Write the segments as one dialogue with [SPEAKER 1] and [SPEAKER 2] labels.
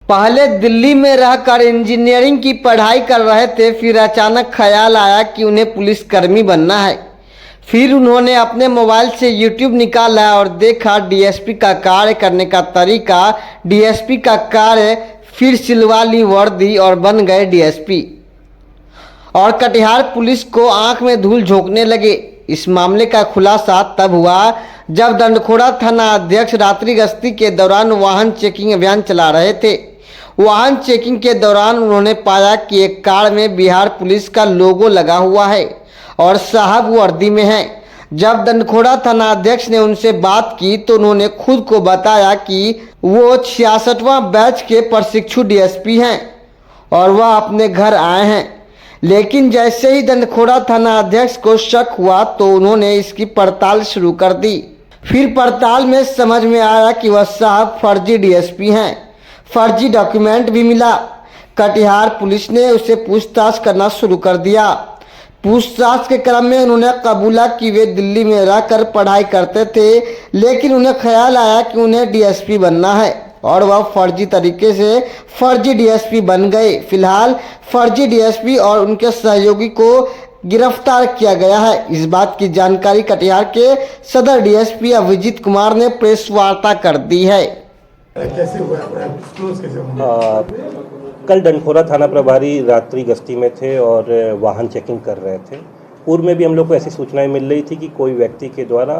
[SPEAKER 1] पहले दिल्ली में रहकर इंजीनियरिंग की पढ़ाई कर रहे थे, फिर अचानक ख्याल आया कि उन्हें पुलिसकर्मी बनना है। फिर उन्होंने अपने मोबाइल से यूट्यूब निकाला और देखा डीएसपी का कार्य करने का तरीका। डीएसपी का कार्य, फिर सिलवा ली वर्दी और बन गए डीएसपी। और कटिहार पुलिस को आंख में धूल झोंकने लगे। इस मामले का खुलासा तब हुआ जब दंडखोड़ा थाना अध्यक्ष रात्रि गश्ती के दौरान वाहन चेकिंग अभियान चला रहे थे। वाहन चेकिंग के दौरान उन्होंने पाया कि एक कार में बिहार पुलिस का लोगो लगा हुआ है और साहब वर्दी में है। जब दंडखोड़ा थाना अध्यक्ष ने उनसे बात की तो उन्होंने खुद को बताया कि वो 66वां बैच के प्रशिक्षु डीएसपी हैं और वह अपने घर आए हैं। लेकिन जैसे ही दंडखोड़ा थाना अध्यक्ष को शक हुआ तो उन्होंने इसकी पड़ताल शुरू कर दी। फिर पड़ताल में समझ में आया कि वह साहब फर्जी डीएसपी हैं। फर्जी डॉक्यूमेंट भी मिला। कटिहार पुलिस ने उसे पूछताछ करना शुरू कर दिया। पूछताछ के क्रम में उन्होंने कबूला कि वे दिल्ली में रहकर पढ़ाई करते थे, लेकिन उन्हें ख्याल आया कि उन्हें डीएसपी बनना है और वह फर्जी तरीके से फर्जी डीएसपी बन गए। फिलहाल फर्जी डीएसपी और उनके सहयोगी को गिरफ्तार किया गया है। इस बात की जानकारी कटिहार के सदर डीएसपी अभिजीत कुमार ने प्रेस वार्ता कर दी है।
[SPEAKER 2] कैसे हुआ, डिस्क्लोज कैसे हुआ?
[SPEAKER 3] कल डंडखोरा थाना प्रभारी रात्रि गश्ती में थे और वाहन चेकिंग कर रहे थे। पूर्व में भी हम लोग को ऐसी सूचनाएं मिल रही थी कि कोई व्यक्ति के द्वारा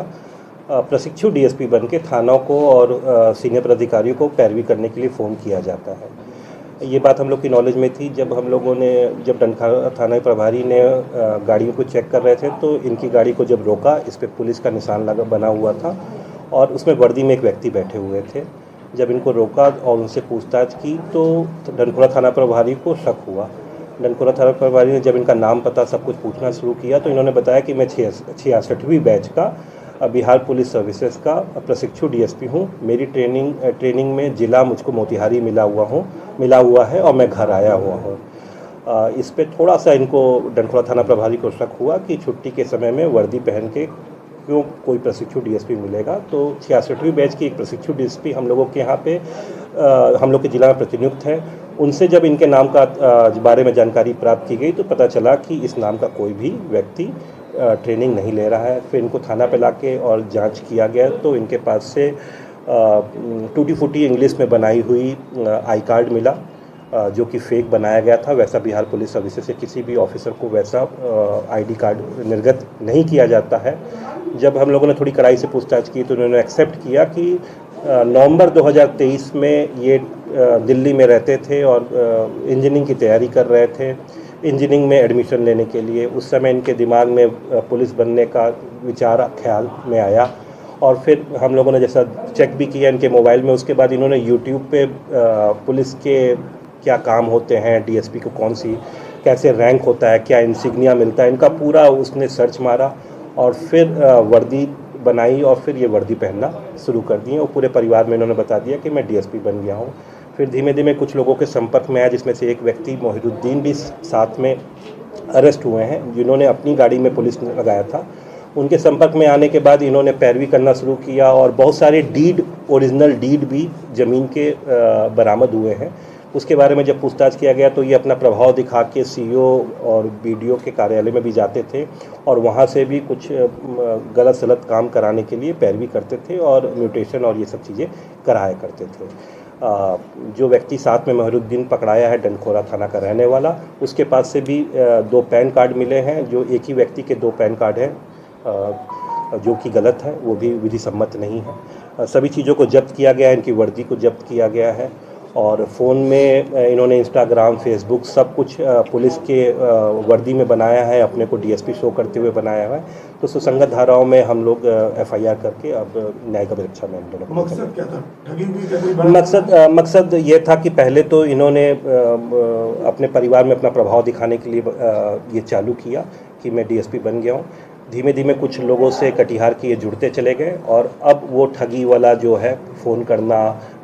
[SPEAKER 3] प्रशिक्षु डीएसपी बन के थानों को और सीनियर पदाधिकारियों को पैरवी करने के लिए फ़ोन किया जाता है। ये बात हम लोग की नॉलेज में थी। जब डंडखोरा थाना प्रभारी ने गाड़ियों को चेक कर रहे थे तो इनकी गाड़ी को जब रोका, इस पर पुलिस का निशान लगा बना हुआ था और उसमें वर्दी में एक व्यक्ति बैठे हुए थे। जब इनको रोका और उनसे पूछताछ की तो डंडखोरा थाना प्रभारी को शक हुआ। डंडखोरा थाना प्रभारी ने जब इनका नाम पता सब कुछ पूछना शुरू किया तो इन्होंने बताया कि मैं 66वीं बैच का बिहार पुलिस सर्विसेज का प्रशिक्षु डीएसपी हूँ। मेरी ट्रेनिंग में ज़िला मुझको मोतिहारी मिला हुआ है और मैं घर आया हुआ हूँ। इस पे थोड़ा सा इनको डंडखोरा थाना प्रभारी को शक हुआ कि छुट्टी के समय में वर्दी पहन के क्यों कोई प्रशिक्षु डीएसपी मिलेगा। तो 66वीं बैच की एक प्रशिक्षु डीएसपी हम लोगों के यहाँ पे हम लोग के ज़िला में प्रतिनियुक्त है। उनसे जब इनके नाम का बारे में जानकारी प्राप्त की गई तो पता चला कि इस नाम का कोई भी व्यक्ति ट्रेनिंग नहीं ले रहा है। फिर इनको थाना पे लाके और जांच किया गया तो इनके पास से टूटी फूटी इंग्लिश में बनाई हुई आई कार्ड मिला, जो कि फेक बनाया गया था। वैसा बिहार पुलिस सर्विसेज से किसी भी ऑफिसर को वैसा आईडी कार्ड निर्गत नहीं किया जाता है। जब हम लोगों ने थोड़ी कड़ाई से पूछताछ की तो उन्होंने एक्सेप्ट किया कि नवंबर 2023 में ये दिल्ली में रहते थे और इंजीनियरिंग की तैयारी कर रहे थे। इंजीनियरिंग में एडमिशन लेने के लिए उस समय इनके दिमाग में पुलिस बनने का विचार ख्याल में आया और फिर हम लोगों ने जैसा चेक भी किया इनके मोबाइल में। उसके बाद इन्होंने यूट्यूब पे पुलिस के क्या काम होते हैं, डीएसपी को कैसे रैंक होता है, क्या इंसिग्निया मिलता है, इनका पूरा उसने सर्च मारा और फिर वर्दी बनाई और फिर ये वर्दी पहनना शुरू कर दिए और पूरे परिवार में इन्होंने बता दिया कि मैं डीएसपी बन गया हूँ। फिर धीमे धीमे कुछ लोगों के संपर्क में आया, जिसमें से एक व्यक्ति मोहिरुद्दीन भी साथ में अरेस्ट हुए हैं, जिन्होंने अपनी गाड़ी में पुलिस ने लगाया था। उनके संपर्क में आने के बाद इन्होंने पैरवी करना शुरू किया और बहुत सारे ओरिजिनल डीड भी ज़मीन के बरामद हुए हैं। उसके बारे में जब पूछताछ किया गया तो ये अपना प्रभाव दिखा के सीईओ और बीडीओ के कार्यालय में भी जाते थे और वहाँ से भी कुछ गलत सलत काम कराने के लिए पैरवी करते थे और म्यूटेशन और ये सब चीज़ें कराया करते थे। जो व्यक्ति साथ में मोहिरुद्दीन पकड़ाया है डंडखोरा थाना का रहने वाला, उसके पास से भी 2 पैन कार्ड मिले हैं। जो एक ही व्यक्ति के 2 पैन कार्ड हैं जो कि गलत है, वो भी विधि सम्मत नहीं है। सभी चीज़ों को जब्त किया गया है, इनकी वर्दी को जब्त किया गया है और फ़ोन में इन्होंने इंस्टाग्राम, फेसबुक सब कुछ पुलिस के वर्दी में बनाया है, अपने को डीएसपी शो करते हुए बनाया हुआ है। तो सुसंगत धाराओं में हम लोग एफआईआर करके अब न्यायिक अभिरक्षा में
[SPEAKER 2] मकसद क्या था? ठगी हुई?
[SPEAKER 3] मकसद ये था कि पहले तो इन्होंने अपने परिवार में अपना प्रभाव दिखाने के लिए ये चालू किया कि मैं डीएसपी बन गया हूँ। धीमे धीमे कुछ लोगों से कटिहार के ये जुड़ते चले गए और अब वो ठगी वाला जो है, फ़ोन करना,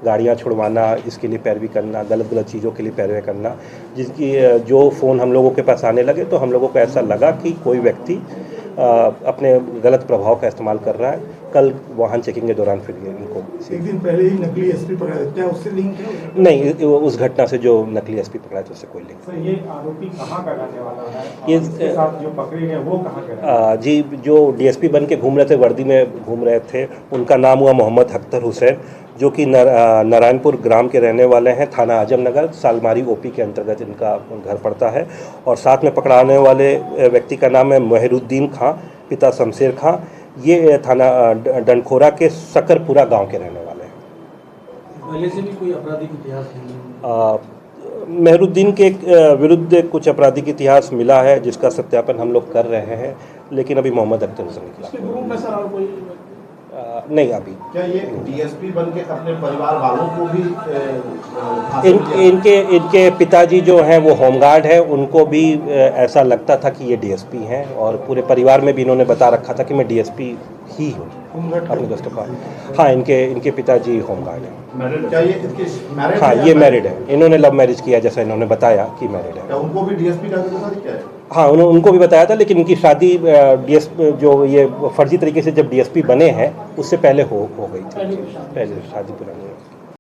[SPEAKER 3] गाड़ियाँ छुड़वाना, इसके लिए पैरवी करना, गलत चीज़ों के लिए पैरवी करना, जिसकी जो फ़ोन हम लोगों के पास आने लगे तो हम लोगों को ऐसा लगा कि कोई व्यक्ति अपने गलत प्रभाव का इस्तेमाल कर रहा है कल वाहन चेकिंग के दौरान फिर ये इनको
[SPEAKER 2] एक दिन पहले ही नकली एसपी पकड़ा है, क्या उससे लिंक है?
[SPEAKER 3] नहीं, उस घटना से जो नकली एसपी पकड़ा था उससे कोई लिंक
[SPEAKER 4] सर ये आरोपी कहाँ का रहने वाला है?
[SPEAKER 3] ये
[SPEAKER 4] इसके साथ जो पकड़े गए वो कहाँ के रहने वाले हैं?
[SPEAKER 3] जी, जो डीएसपी बन के घूम रहे थे, वर्दी में घूम रहे थे, उनका नाम हुआ मोहम्मद अख्तर हुसैन, जो कि नारायणपुर ग्राम के रहने वाले हैं, थाना आजमनगर, सालमारी ओपी के अंतर्गत इनका घर पड़ता है। और साथ में पकड़ाने वाले व्यक्ति का नाम है मेहरुद्दीन खां, पिता शमशेर खां। ये थाना डंडखोरा के सकरपुरा गांव के रहने वाले हैं।
[SPEAKER 4] पहले से भी कोई आपराधिक इतिहास नहीं?
[SPEAKER 3] मेहरुद्दीन के विरुद्ध कुछ आपराधिक इतिहास मिला है, जिसका सत्यापन हम लोग कर रहे हैं, लेकिन अभी मोहम्मद अख्तर हुसैन निकला
[SPEAKER 4] ग्रुप में सर और कोई
[SPEAKER 3] नहीं अभी।
[SPEAKER 5] क्या ये डीएसपी बन के अपने परिवार वालों को भी
[SPEAKER 3] इनके पिताजी जो हैं वो होमगार्ड है, उनको भी ऐसा लगता था कि ये डीएसपी हैं, और पूरे परिवार में भी इन्होंने बता रखा था कि मैं डीएसपी ही हूँ अपने दोस्तों का। हाँ, इनके पिताजी होमगार्ड हैं।
[SPEAKER 5] क्या ये इसके मैरिड?
[SPEAKER 3] हाँ, ये मैरिड है। इन्होंने लव मैरिज किया, जैसा इन्होंने बताया कि मैरिड है।
[SPEAKER 5] क्या उनको भी डीएसपी का अधिकारी क्या है?
[SPEAKER 3] हाँ, उनको भी बताया था, लेकिन इनकी शादी डीएसपी जो ये फर्जी तरीके से जब डीएसपी बने हैं उससे पहले हो गई थी। पहले शादी पुरानी है।